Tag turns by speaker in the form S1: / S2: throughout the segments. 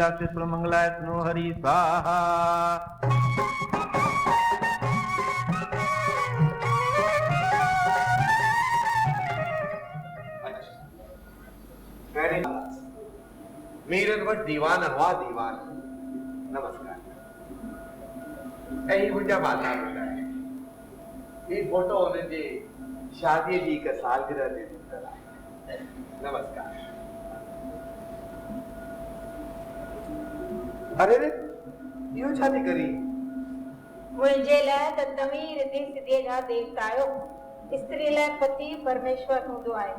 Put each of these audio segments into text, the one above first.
S1: Lalita मंगलाय snow Hari स्वाहा।
S2: मीरन वट दीवान हुआ दीवान। नमस्कार। यही मुझा माता पिता है। ये फोटो होने जी शादी जी का सालगिरह दे दिता है। नमस्कार। अरे रे यो शादी करी
S3: मुझे लाइ त तव्हीं रिधी सिद्धीअ जा देवता आहियो। स्त्री लाइ पति परमेश्वर हूंदो आहे।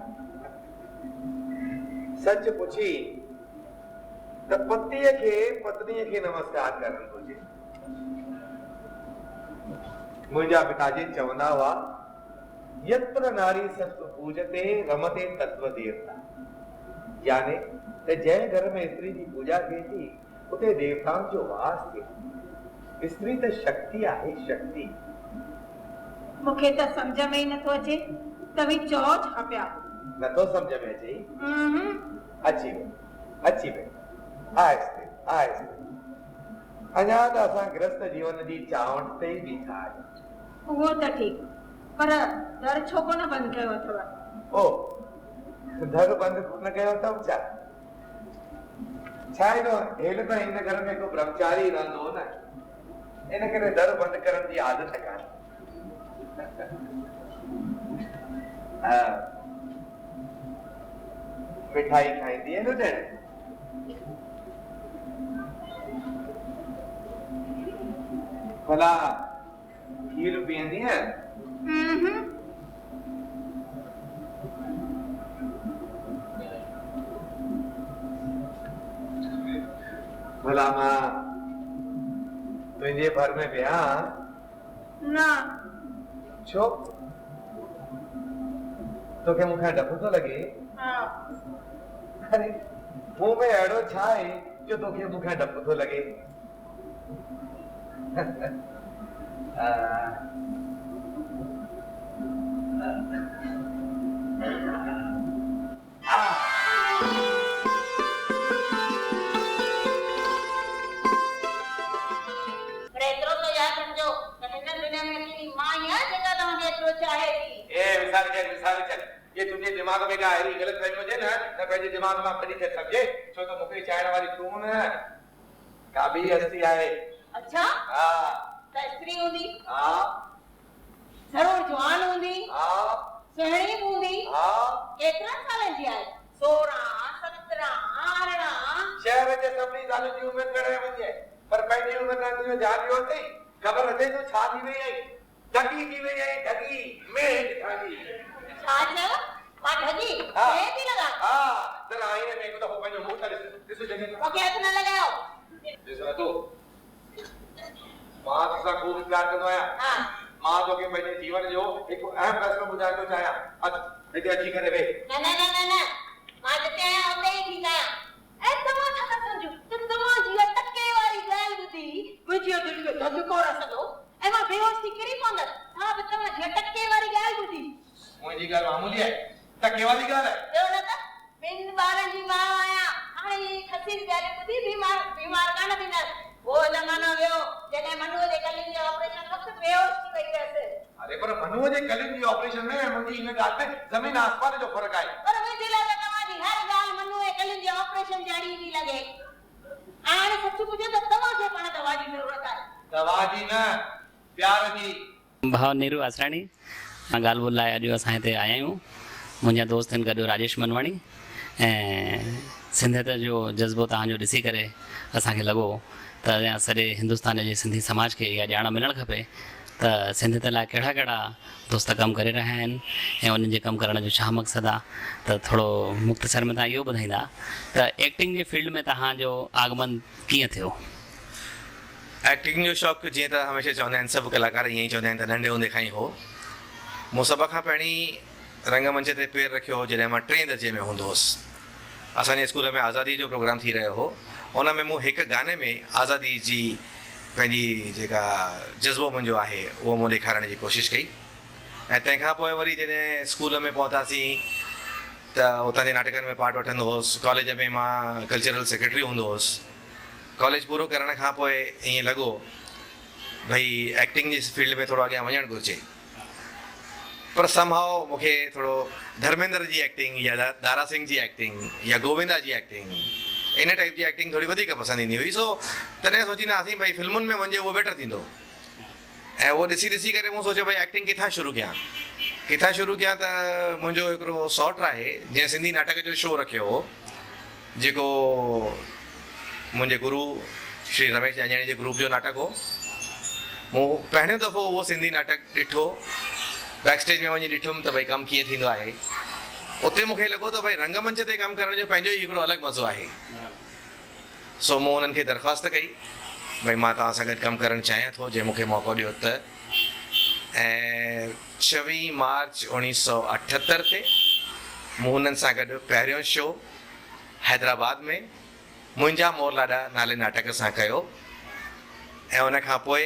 S2: सच पुछी त पतीअ खे पत्नीअ खे नमस्कार करणु घुरिजे। मुंहिंजा पिताजी चवंदा हुआ यत्र नारी सत्व पूजते रमते तत्व देवता। यानी त जंहिं घर में स्त्री जी पूजा थिए थी उते देवताउनि जो वास थिए। स्त्री त शक्ति आहे शक्ति।
S3: मूंखे त सम्झ में ई नथो अचे तव्हीं चओ छा पिया।
S2: नथो सम्झ में अचे? अची वे आहिस्ते आहिस्ते। अञा त असां गृहस्थ जीवन जी चावंट ते ई बीठा आहियूं।
S3: उहो त ठीकु पर दर छो कोन बंदि कयो अथव?
S2: ओ दर बंदि न कयो अथव छा? छा हेॾो हेॾो त हिन घर में को ब्रह्मचारी रहंदो हो न, इन करे दर बंदि करण जी आदत कान्हे। मिठाई खाईंदी है न ॼण? भला खीर पीअंदी है? भला मां तुझे भर में विया
S3: ना
S2: छो? तो के मुखे डपु तो लगे?
S3: हाँ।
S2: अरे मुंह में अड़ो छा है जो तो के मुखे डपु तो लगे? ये तुझे दिमाग में का है गलत फहमी हुजे न त पंहिंजे दिमाग में कढी थे समझे छो तो मुखे चाहण वाली तू न का भी हस्ती आहे।
S3: अच्छा
S2: हां
S3: त स्त्री हूंदी?
S2: हां
S3: जरूर जवान हूंदी?
S2: हां
S3: सुहिणी हूंदी?
S2: हां
S3: केतिरा सालनि जी आहे? 16 17 18?
S2: शहर जे सभनी साल जी उम्र करे वञे पर पंहिंजी उम्र न तुझे ध्यान ॾियो अथई। ख़बर अथई तूं छा थी वई आई? ठगी थी वई आई ठगी मेंढ ठगी।
S3: छा चयो? मां ठगी? मैं थी लगा?
S2: हां जरा आईने में को दफ़ो पंहिंजो मुंह त ॾिस जॻह
S3: मूंखे हथ न लॻायो।
S2: ॾिस तूं मां तोसां खूब प्यार कंदो आहियां।
S3: हां
S2: मां तोखे पंहिंजे जीवन जो हिकु अहम फ़ैसिलो ॿुधाइण थो चाहियां। हिते अची करे वेह।
S3: न न न न न मां जिते आहियां उते ई थी आहियां। ऐं तव्हां छा था सम्झो त तव्हांजी टके वारी ॻाल्हि ॿुधी मुंहिंजी दिलि में धधको रसंदो ऐं मां बेहोश थी किरी पवंदसि। हा बि तव्हांजी टके वारी ॻाल्हि ॿुधी।
S2: मुंहिंजी ॻाल्हि मामूली आहे टके वारी ॻाल्हि आहे?
S3: ॿियो न त ॿिनि ॿारनि जी माउ आहियां। हाणे ई खसी ॻाल्हि ॿुधी बीमार कान थींदसि। वो ज़मानो वियो जॾहिं मनुअ जे कलियुनि जे ऑपरेशन वक़्तु बेहोश थी वई हुयसि।
S2: अरे पर मनुअ जे कलियुनि जी ऑपरेशन में मुंहिंजी हिन ॻाल्हि में ज़मीन आसमान जो फ़र्क़ु आहे।
S3: पर मुंहिंजे लाइ त तव्हांजी हर ॻाल्हि मनुअ जे कलियुनि जे ऑपरेशन जहिड़ी थी लॻे। हाणे सच पुछो त तव्हांखे पाण दवा जी ज़रूरत आहे? दवा जी न
S2: प्यार जी।
S4: भाव नीरू आसराणी ॻाल्हि ॿोल लाइ अॼु असां हिते आया आहियूं। मुंहिंजा दोस्त आहिनि गॾु राजेश मनवाणी ऐं सिंधियत जो जज़्बो तव्हांजो ॾिसी करे असांखे लॻो त अञा सॼे हिंदुस्तान जे सिंधी समाज खे इहा ॼाण मिलणु खपे त सिंधियत लाइ कहिड़ा कहिड़ा दोस्त कमु करे रहिया आहिनि ऐं उन्हनि जे कमु करण जो छा मक़सदु आहे। त थोरो मुख़्तसर में तव्हां इहो ॿुधाईंदा त एक्टिंग जे फील्ड में तव्हांजो आगमन कीअं थियो?
S5: एक्टिंग जो शौक़ु जीअं त हमेशह चवंदा आहिनि सभु कलाकार ईअं ई चवंदा आहिनि त नंढे हूंदे खां ई हो। मूं सभ खां पहिरीं रंगमंच ते पेर रखियो हो जॾहिं मां 3 दर्जे में हूंदो हुउसि। असांजे स्कूल में आज़ादी जो प्रोग्राम थी रहियो हो। उन में मूं हिकु गाने में आज़ादी जी पंहिंजी जेका जज़्बो मुंहिंजो आहे उहो मूं ॾेखारण जी कोशिशि कई। ऐं तंहिंखां पोइ वरी जॾहिं स्कूल में पहुतासीं त उतां जे नाटकनि में पार्ट वठंदो हुउसि। कॉलेज में मां कल्चरल सेक्रेटरी हूंदो हुउसि। कॉलेज पूरो करण खां पोइ ईअं लॻो भई एक्टिंग जी फील्ड में थोरो अॻियां वञणु घुरिजे, पर समहाउ मूंखे थोरो धर्मेंद्र जी एक्टिंग या दारा सिंह जी एक्टिंग या गोविंदा जी एक्टिंग इन टाइप जी एक्टिंग थोरी वधीक पसंदि ईंदी हुई। सो तॾहिं सोचींदासीं भई फिल्मुनि में वञे उहो बेटर थींदो, ऐं उहो ॾिसी ॾिसी करे मूं सोचियो भई एक्टिंग किथां शुरू कयां त मुंहिंजो हिकिड़ो सॉट आहे जंहिं सिंधी नाटक जो शो रखियो हो, जेको मुंहिंजे गुरु श्री रमेश जांजाणी जे ग्रुप जो नाटक हो। मूं पहिरियों दफ़ो उहो सिंधी नाटक ॾिठो, बैक स्टेज में वञी ॾिठुमि त भई कमु कीअं थींदो आहे। उते मूंखे लॻो त भई रंगमंच ते कमु करण जो पंहिंजो ई हिकिड़ो अलॻि मज़ो आहे। सो मूं उन्हनि खे दरख़्वास्त कई भई मां तव्हां सां गॾु कमु करणु चाहियां थो, जंहिं मूंखे मौक़ो ॾियो त। ऐं 26 मार्च 1978 ते मूं हुननि सां गॾु पहिरियों शो हैदराबाद में मुंहिंजा मोर लाॾा नाले नाटक सां कयो, ऐं उन खां पोइ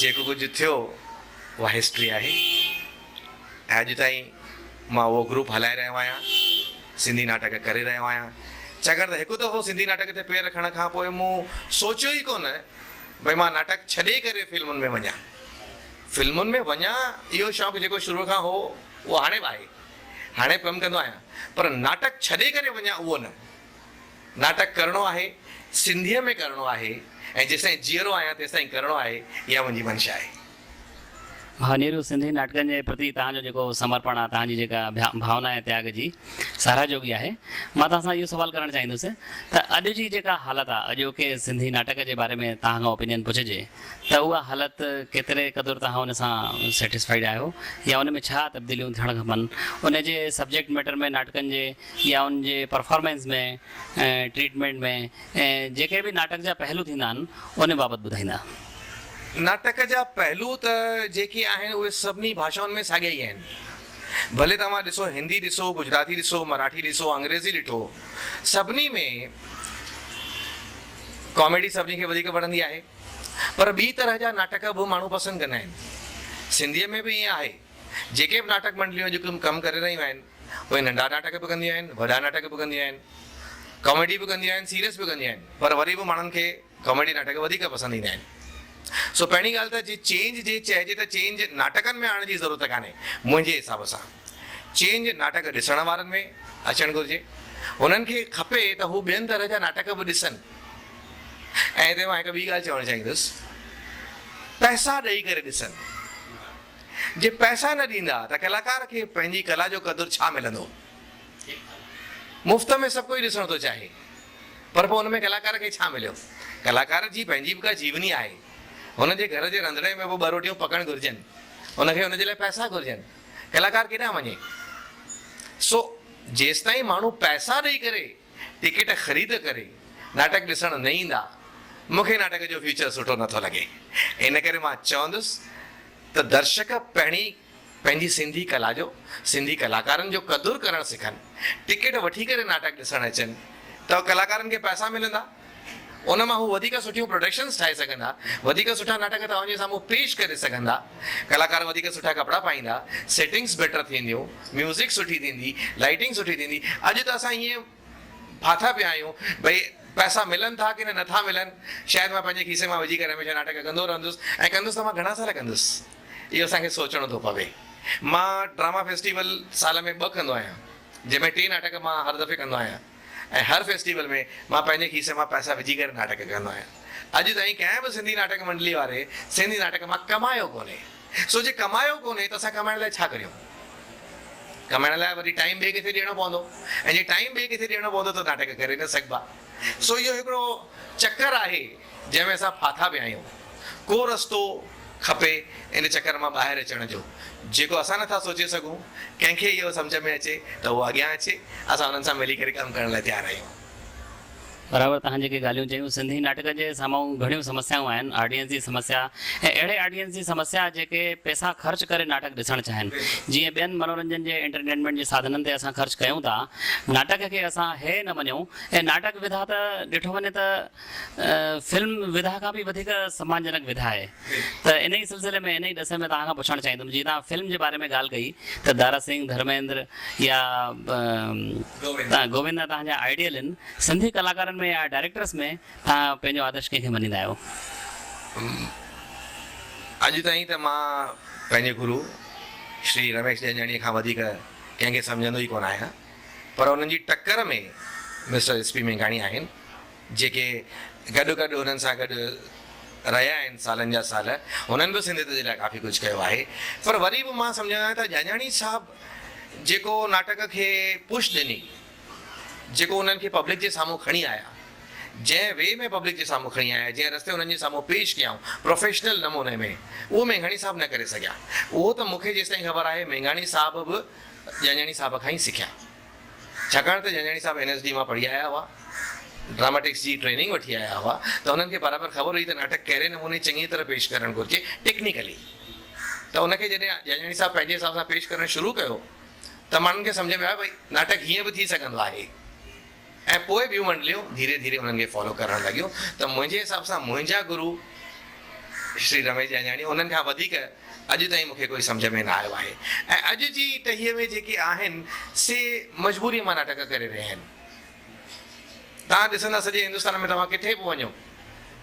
S5: जेको कुझु थियो उहा हिस्ट्री आहे। अॼु ताईं मां उहो ग्रुप हलाए रहियो आहियां, सिंधी नाटक करे रहियो आहियां। छाकाणि त हिकु दफ़ो सिंधी नाटक ते पेर रखण खां पोइ मूं सोचियो ई कोन भई मां नाटक छॾे करे फिल्मुनि में वञा। फिल्मुनि में वञा इहो शौक़ु जेको शुरू खां हो उहो हाणे बि आहे, हाणे कमु कंदो आहियां, पर नाटक छॾे करे वञा उहो न। नाटक करिणो आहे, सिंधीअ में करिणो आहे, ऐं जेसिताईं जीअरो आहियां तेसिताईं करिणो आहे, इहा मुंहिंजी मंशा आहे।
S4: नीरू, सिंधी नाटकनि जे प्रति तव्हांजो जेको समर्पण आहे, तव्हांजी जेका भावना आहे त्याग जी, साराह जोगी आहे। मां तव्हां सां इहो सुवालु करणु चाहींदुसि त अॼु जी जेका हालति आहे, अॼोके सिंधी नाटक जे बारे में तव्हां खां ओपिनियन पुछिजे त उहा हालति केतिरे क़दुरु तव्हां हुन सां सेटिस्फाइड आहियो, या उन में छा तब्दीलियूं थियणु खपनि उन जे सब्जेक्ट मैटर में, नाटकनि जे या उन जे परफॉर्मेंस में, ट्रीटमेंट में, ऐं जेके बि नाटक जा पहलू थींदा आहिनि उन बाबति ॿुधाईंदा।
S5: नाटक जा पहलू त जेके आहिनि उहे सभिनी भाषाउनि में साॻिया ई आहिनि। भले तव्हां ॾिसो, हिंदी ॾिसो, गुजराती ॾिसो, मराठी ॾिसो, अंग्रेज़ी ॾिठो, सभिनी में कॉमेडी सभिनी खे वधीक वणंदी आहे, पर ॿी तरह जा नाटक बि माण्हू पसंदि कंदा आहिनि। सिंधीअ में बि ईअं आहे, जेके बि नाटक मंडलियूं जेके कमु करे रहियूं आहिनि उहे नंढा नाटक बि कंदियूं आहिनि, वॾा नाटक बि कंदियूं आहिनि, कॉमेडी बि कंदियूं आहिनि, सीरियस बि कंदियूं आहिनि, पर वरी बि माण्हुनि खे कॉमेडी नाटक वधीक पसंदि ईंदा आहिनि। सो पहिरीं ॻाल्हि त जे चेंज जे चइजे त चेंज नाटकनि में आणण जी ज़रूरत कान्हे। मुंहिंजे हिसाब सां चेंज नाटक ॾिसण वारनि में अचणु घुरिजे। उन्हनि खे खपे त हू ॿियनि तरह जा नाटक बि ॾिसनि। ऐं हिते मां हिकु ॿी ॻाल्हि चवणु चाहींदुसि, पैसा ॾेई करे ॾिसनि। जे पैसा न ॾींदा त कलाकार खे पंहिंजी कला जो क़दुरु छा मिलंदो? मुफ़्त में सभु कोई ॾिसणु थो चाहे, पर पोइ हुन में कलाकार खे छा मिलियो? कलाकार जी पंहिंजी बि का जीवनी आहे, हुनजे घर जे रंधिणे में बि ॿ रोटियूं पकड़णु घुरिजनि, हुनखे हुनजे लाइ पैसा घुरिजनि। कलाकार केॾांहुं वञे? सो जेसिताईं माण्हू पैसा ॾेई करे टिकट ख़रीद करे नाटक ॾिसणु न ईंदा, मूंखे नाटक जो फ्यूचर सुठो नथो लॻे। इन करे मां चवंदुसि त दर्शक पहिरीं पंहिंजी सिंधी कला जो, सिंधी कलाकारनि जो क़दुरु करणु सिखनि, टिकट वठी करे नाटक ॾिसणु अचनि, त कलाकारनि खे पैसा मिलंदा, उन मां हू वधीक सुठियूं प्रोडक्शन्स ठाहे सघंदा, वधीक सुठा नाटक तव्हांजे साम्हूं पेश करे सघंदा, कलाकार वधीक सुठा कपिड़ा पाईंदा, सेटिंग्स बेटर थींदियूं, म्यूज़िक सुठी थींदी, लाइटिंग सुठी थींदी। अॼु त असां ईअं फाथा पिया आहियूं भई पैसा मिलनि था की नथा मिलनि, शायदि मां पंहिंजे खीसे मां विझी करे हमेशह नाटक कंदो रहंदुसि, ऐं कंदुसि त मां घणा साल कंदुसि, इहो असांखे सोचणो थो पवे। मां ड्रामा फेस्टिवल साल में 2 कंदो आहियां, जंहिंमें 3 नाटक मां हर दफ़े कंदो आहियां, ऐं हर फेस्टिवल में मां पंहिंजे खीसे मां पैसा विझी करे नाटक कंदो आहियां। अॼु ताईं कंहिं बि सिंधी नाटक मंडली वारे सिंधी नाटक मां कमायो कोन्हे। सो जे कमायो कोन्हे त असां कमाइण लाइ छा करियूं? कमाइण लाइ वरी टाइम ॿिए किथे ॾियणो पवंदो, ऐं जे टाइम ॿिए किथे ॾियणो पवंदो त नाटक करे न सघिबा। सो इहो हिकिड़ो चकर आहे जंहिंमें असां फाथा पिया आहियूं। को रस्तो खपे इन चकर मां ॿाहिरि अचण जो, जेको असां नथा सोचे सघूं, कंहिंखे इहो सम्झ में अचे त उहो अॻियां अचे, असां हुननि सां मिली करे कमु करण लाइ तयारु आहियूं।
S4: बराबरि तव्हां जेके ॻाल्हियूं चयूं, सिंधी नाटक जे साम्हूं घणियूं समस्याऊं आहिनि, ऑडियंस जी समस्या ऐं अहिड़े ऑडियंस जी समस्या जेके पैसा ख़र्च करे नाटक ॾिसणु चाहिनि। जीअं ॿियनि मनोरंजन जे एंटरटेनमेंट जे साधननि ते असां ख़र्च कयूं था, नाटक खे असां हे न मञूं, ऐं नाटक विधा त ॾिठो वञे त फिल्म विधा खां बि वधीक सम्मानजनक विधा आहे। त इन ई सिलसिले में, इन ई ॾिस में तव्हां खां पुछणु चाहींदुमि, जीअं तव्हां फिल्म जे बारे में ॻाल्हि कई त दारा सिंह, धर्मेंद्र या गोविंदा तव्हांजा आइडियल आहिनि, सिंधी कलाकारनि में या डायरेक्टर्स में तव्हां पंहिंजो आदर्श कंहिंखे मञींदा आहियो?
S5: अॼु ताईं त मां पंहिंजे गुरु श्री रमेश जंजाणीअ खां वधीक कंहिंखे सम्झंदो ई कोन आहियां, पर उन्हनि जी टक्कर में मिस्टर एस पी मेघाणी आहिनि, जेके गॾु गॾु उन्हनि सां गॾु रहिया आहिनि सालनि जा साल, हुननि बि सिंधियत जे लाइ काफ़ी कुझु कयो आहे। पर वरी बि मां सम्झंदो आहियां त जंजाणी साहबु जेको नाटक खे पुश ॾिनी, जेको उन्हनि खे पब्लिक जे साम्हूं खणी आया, जंहिं वे में पब्लिक जे साम्हूं खणी आया, जंहिं रस्ते उन्हनि जे साम्हूं पेश कयऊं प्रोफेशनल नमूने में, उहो मेघाणी साहब न करे सघिया। उहो त मूंखे जेसिताईं ख़बर आहे मेघाणी साहब बि जंजाणी साहब खां ई सिखिया, छाकाणि त जंजाणी साहब NSD मां पढ़ी आया हुआ, ड्रामेटिक्स जी ट्रेनिंग वठी आया हुआ, त हुननि खे बराबरि ख़बर हुई त नाटक कहिड़े नमूने चङी तरह पेश करणु घुरिजे टेक्निकली। त उनखे जॾहिं जंजाणी साहब पंहिंजे हिसाब सां पेश करणु शुरू कयो त माण्हुनि खे सम्झ में आयो भई नाटक हीअं बि थी सघंदो आहे, ऐं पोइ ॿियूं मंडलियूं धीरे धीरे उन्हनि खे फॉलो करणु लॻियूं। त मुंहिंजे हिसाब सां मुंहिंजा गुरु श्री रमेश जंजाणी, उन्हनि खां वधीक अॼु ताईं मूंखे कोई सम्झ में न आयो आहे। ऐं अॼु जी टहीअ में जेके आहिनि से मजबूरीअ मां नाटक करे रहिया आहिनि। तव्हां ॾिसंदा सॼे हिंदुस्तान में तव्हां किथे बि वञो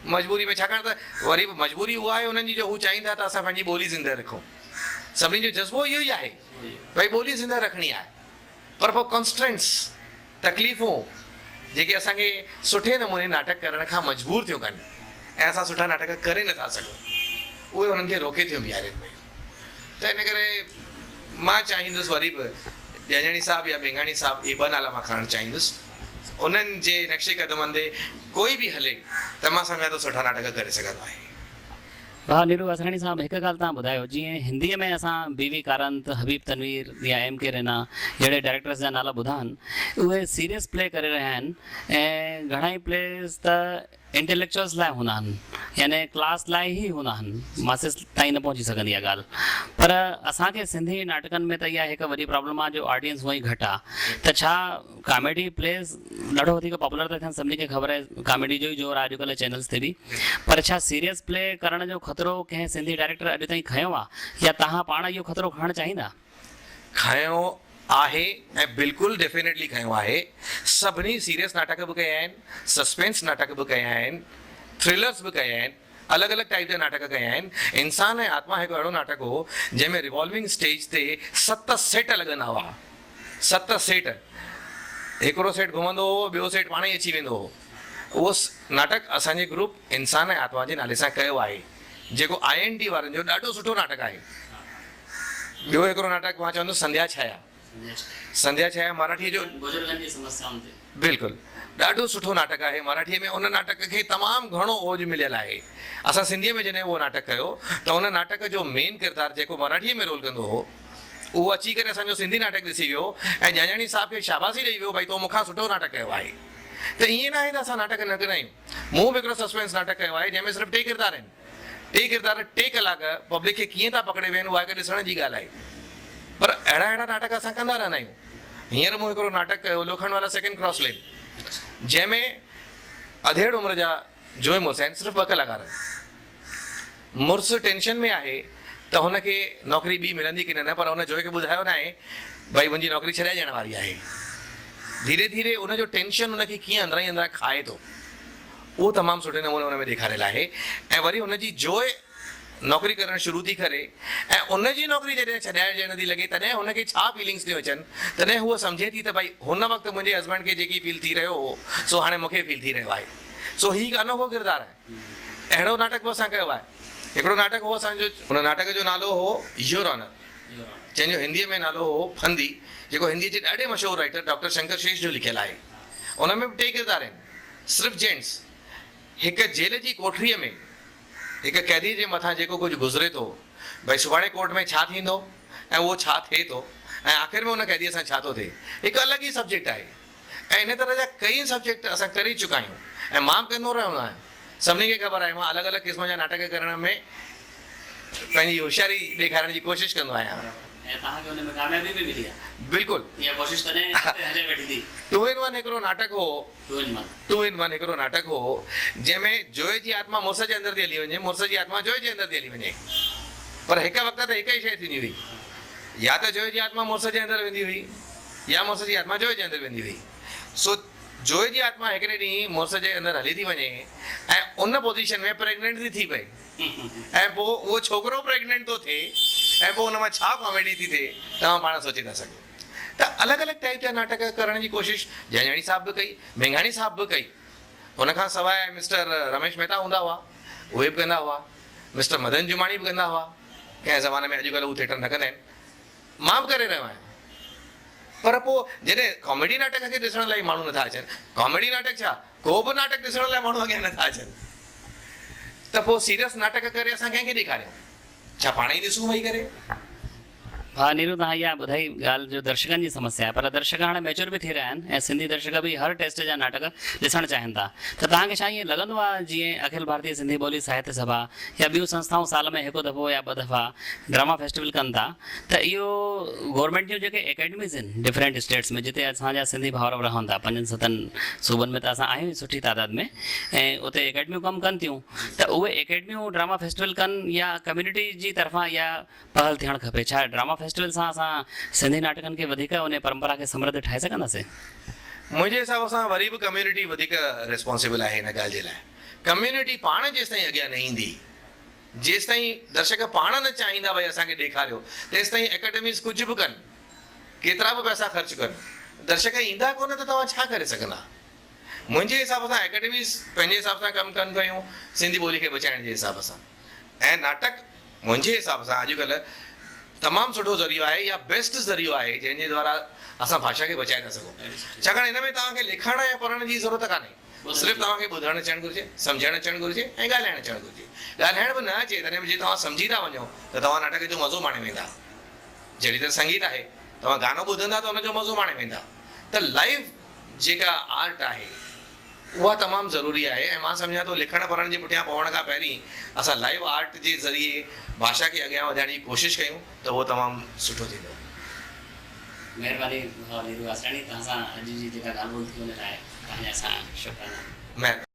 S5: मजबूरी में, छाकाणि त वरी बि मजबूरी उहा आहे उन्हनि जी जो हू चाहींदा त असां पंहिंजी ॿोली ज़िंदह रखूं। सभिनी जो जज़्बो इहो ई आहे भई ॿोली ज़िंदह रखणी आहे, पर पोइ कॉन्स्टेंट्स तकलीफ़ूं जेके असांखे सुठे नमूने नाटक करण खां मजबूर थियूं कनि ऐं असां सुठा नाटक करे नथा सघूं, उहे हुननि खे रोके थियूं बीहारनि में। त इन करे मां चाहींदुसि वरी बि जंजाणी साहब या मेघाणी साहब, इहे ॿ नाला मां खणणु चाहींदुसि। उन्हनि जे नक्शे क़दमनि ते कोई बि हले त मां सम्झां थो सुठा नाटक करे सघंदो आहे।
S4: वाह नीरू वासराणी साहब, हिकु ॻाल्हि तव्हां ॿुधायो, जीअं हिंदीअ में असां BV कारंत, हबीब तनवीर या MK रैना जहिड़े डायरेक्टर्स जा नाला ॿुधा आहिनि, उहे सीरियस प्ले करे रहिया आहिनि ऐं घणा ई प्लेस त इंटेलेक्चुअल्स लाइ हूंदा आहिनि, यानी क्लास लाइ ई हूंदा आहिनि, मासिस ताईं न पहुची सघंदी आहे ॻाल्हि। पर असांखे सिंधी नाटकनि में त इहा हिकु वॾी प्रॉब्लम आहे जो ऑडियंस हूअं ई घटि आहे। त छा कॉमेडी प्लेस ॾाढो वधीक पॉपुलर था थियनि, सभिनी खे ख़बर आहे कॉमेडी जो ई ज़ोर आहे अॼुकल्ह चैनल्स ते बि, पर छा सीरियस प्ले करण जो ख़तरो कंहिं सिंधी डायरेक्टर अॼु ताईं खयों आहे, या तव्हां पाण इहो ख़तरो खणणु चाहींदा?
S5: खयों आहे ऐं बिल्कुलु डेफिनेटली खयों आहे। सभिनी सीरियस नाटक बि कया आहिनि, सस्पेंस नाटक बि कया आहिनि, थ्रिलर्स बि कया आहिनि, अलॻि अलॻि टाइप जा नाटक कया आहिनि। इंसान ऐं आत्मा हिकु अहिड़ो नाटक हो जंहिंमें रिवॉल्विंग स्टेज ते 7 सेट लॻंदा हुआ। 7 सेट, हिकिड़ो सेट घुमंदो हो, ॿियो सेट पाण ई अची वेंदो हो। उहो नाटक असांजे ग्रुप इंसान ऐं आत्मा जे नाले सां कयो आहे, जेको INT वारनि जो ॾाढो सुठो नाटक आहे। ॿियो हिकिड़ो नाटक मां चवंदुसि संध्या छाया। संध्या छाया मराठीअ जो बिल्कुलु ॾाढो सुठो नाटक आहे मराठीअ में। उन नाटक खे तमामु घणो ओज मिलियल आहे। असां सिंधीअ में जॾहिं उहो नाटक कयो त उन नाटक जो मेन किरदारु जेको मराठीअ में रोल कंदो हो, उहो अची करे असांजो सिंधी नाटक ॾिसी वियो ऐं जंजाणी साहब खे शाबाशी ॾेई वियो, भई तो मूंखां सुठो नाटक कयो आहे। त ईअं न आहे त असां नाटक न कंदा आहियूं। मूं बि हिकिड़ो सस्पेंस नाटक कयो आहे जंहिंमें सिर्फ़ु 2 किरदार आहिनि। 2 किरदार 2 कलाक पब्लिक खे कीअं था पकड़े वेहनि, उहा हिकु ॾिसण जी ॻाल्हि आहे। पर अहिड़ा नाटक असां कंदा रहंदा आहियूं। हींअर मूं हिकिड़ो नाटक कयो लोखंड वाला 2nd क्रॉस लेन, जंहिंमें अधेड़ उमिरि जा जोए मुड़ुस आहिनि, सिर्फ़ु 2 कलाकार। मुड़ुसु टेंशन में आहे त हुनखे नौकिरी ॿी मिलंदी की न, पर हुन जोए खे ॿुधायो न आहे भई मुंहिंजी नौकिरी छॾाए ॾियण वारी आहे। धीरे धीरे उनजो टेंशन उनखे कीअं अंदरां ई अंदरां खाए थो, उहो तमामु सुठे नमूने हुन में ॾेखारियल आहे। ऐं वरी हुनजी जोए नौकिरी करणु शुरू थी करे ऐं उनजी नौकिरी जॾहिं छॾाइण ॾियण थी लॻे, तॾहिं हुनखे छा फीलिंग्स थियूं अचनि, तॾहिं हूअ सम्झे थी त भई हुन वक़्तु मुंहिंजे हस्बैंड खे जेकी फील थी रहियो हो सो हाणे मूंखे फील थी रहियो आहे। सो हीउ अनोखो किरदारु आहे। अहिड़ो नाटक बि असां कयो आहे। हिकिड़ो नाटक हो असांजो, हुन नाटक जो नालो हो योर ऑनर, जंहिंजो हिंदीअ में नालो हो फंदी, जेको हिंदीअ जे ॾाढे मशहूरु राइटर डॉक्टर शंकर शेष जो लिखियलु आहे। उन में बि 2 किरदार आहिनि, सिर्फ़ु जेंट्स। हिकु जेल जी कोठरीअ में हिकु कैदी जे मथां जेको कुझु गुज़रे थो, भई सुभाणे कोर्ट में छा थींदो ऐं उहो छा थिए थो ऐं आख़िर में उन कैदीअ सां छा थो थिए, हिकु अलॻि ई सब्जेक्ट आहे। ऐं इन तरह जा कई सब्जेक्ट असां करे चुका आहियूं ऐं मां कंदो रहियो आहियां। सभिनी खे ख़बर आहे मां अलॻि अलॻि क़िस्म जा नाटक करण में पंहिंजी होशियारी ॾेखारण जी कोशिशि कंदो आहियां। बिल्कुलु 2 in 1 हिकिड़ो नाटक हो, 2 in 1 हिकिड़ो नाटक हो जंहिंमें जोए जी आत्मा मुड़ुस जे अंदरि थी हली वञे, मुड़ुस जी आत्मा जोए जे अंदरि थी हली वञे। पर हिकु वक़्तु ते हिकु ई शइ थींदी हुई, या त जोए जी आत्मा मुड़ुस जे अंदरि वेंदी हुई या मुड़ुस जी आत्मा जोए जे अंदरि वेंदी हुई। सो जोए जी आत्मा हिकिड़े ॾींहुं मुड़ुस जे अंदरि हली थी वञे ऐं उन पोज़ीशन में प्रेग्नेंट थी पए ऐं पोइ उहो छोकिरो प्रेग्नेंट थो थिए ऐं पोइ हुन मां छा कॉमेडी थी थिए तव्हां पाण सोचे था सघो। त अलॻि अलॻि टाइप जा नाटक करण जी कोशिशि जंजाणी साहब बि कई, मेघाणी साहब बि कई। हुन खां सवाइ मिस्टर रमेश मेहता हूंदा हुआ, उहे बि कंदा हुआ। मिस्टर मदन जुमाणी बि कंदा हुआ। कंहिं ज़माने में अॼुकल्ह उहे थिएटर न कंदा आहिनि, मां बि करे रहियो आहियां। पर पोइ जॾहिं कॉमेडी नाटक खे ॾिसण लाइ माण्हू नथा अचनि, कॉमेडी नाटक छा को बि नाटक ॾिसण लाइ माण्हू अॻियां नथा अचनि, त पोइ सीरियस नाटक करे असां कंहिंखे ॾेखारियूं? छा पाण ई ॾिसूं वेही करे?
S4: हाँ नीरू, तव्हां इहा ॿुधाई ॻाल्हि जो दर्शकनि जी समस्या आहे, पर दर्शक हाणे मैच्योर बि थी रहिया आहिनि ऐं सिंधी दर्शक बि हर टेस्ट जा नाटक ॾिसणु चाहिनि था। त तव्हांखे छा ईअं लॻंदो आहे जीअं अखिल भारतीय सिंधी ॿोली साहित्य सभा या ॿियूं संस्थाऊं साल में हिकु दफ़ो या ॿ दफ़ा ड्रामा फेस्टिवल कनि था, त इहो गवर्नमेंट जूं जेके एकेडमीज़ आहिनि डिफरेंट स्टेट्स में, जिते असांजा सिंधी भाउर रहनि था, 5-7 सूबनि में त असां आहियूं सुठी तादाद में, ऐं उते एकेडमियूं कमु कनि थियूं, त उहे एकेडमियूं ड्रामा फेस्टिवल कनि या कम्युनिटी जी तरफ़ां इहा पहल थियणु खपे? छा ड्रामा फेस्टिवल सां असां सिंधी नाटकनि खे वधीक उन परंपरा खे समृद्ध ठाहे सघंदासीं?
S5: मुंहिंजे हिसाब सां वरी बि कम्युनिटी वधीक रिस्पॉन्सिबल आहे हिन ॻाल्हि जे लाइ। कम्युनिटी पाण जेसि ताईं अॻियां न ईंदी, जेसि ताईं दर्शक पाण न चाहींदा भई असांखे ॾेखारियो, तेसि ताईं एकेडमीज़ कुझु बि कनि, केतिरा बि पैसा ख़र्चु कनि, दर्शक ईंदा कोन त तव्हां छा करे सघंदा? मुंहिंजे हिसाब सां एकेडमीज़ पंहिंजे हिसाब सां कमु कनि पियूं सिंधी ॿोली खे बचाइण जे हिसाब सां, ऐं नाटक मुंहिंजे हिसाब सां अॼुकल्ह तमामु सुठो ज़रियो आहे या बेस्ट ज़रियो आहे जंहिंजे द्वारा असां भाषा खे बचाए था सघूं। छाकाणि हिन में तव्हांखे लिखण या पढ़ण जी ज़रूरत कान्हे, सिर्फ़ु तव्हांखे ॿुधणु अचणु घुरिजे, सम्झणु अचणु घुरिजे ऐं ॻाल्हाइणु अचणु घुरिजे। ॻाल्हाइण बि न अचे तॾहिं बि जे तव्हां सम्झी था वञो त तव्हां नाटक जो मज़ो माणे वेंदा। जहिड़ी तरह संगीत आहे, तव्हां गानो ॿुधंदा त हुनजो मज़ो माणे वेंदा। त लाइव जेका आर्ट आहे उहा तमामु ज़रूरी आहे, ऐं मां सम्झां थो लिखण पढ़ण जे पुठियां पवण खां पहिरीं असां लाइव आर्ट जे ज़रिए भाषा खे अॻियां वधाइण जी कोशिशि कयूं त उहो तमामु सुठो थींदो।
S4: महिरबानी नीरू आसराणी, तव्हां सां अॼु जी जेका ॻाल्हि ॿोल थी हुन लाइ तव्हांजा असां शुक्राना।
S5: महिरबानी।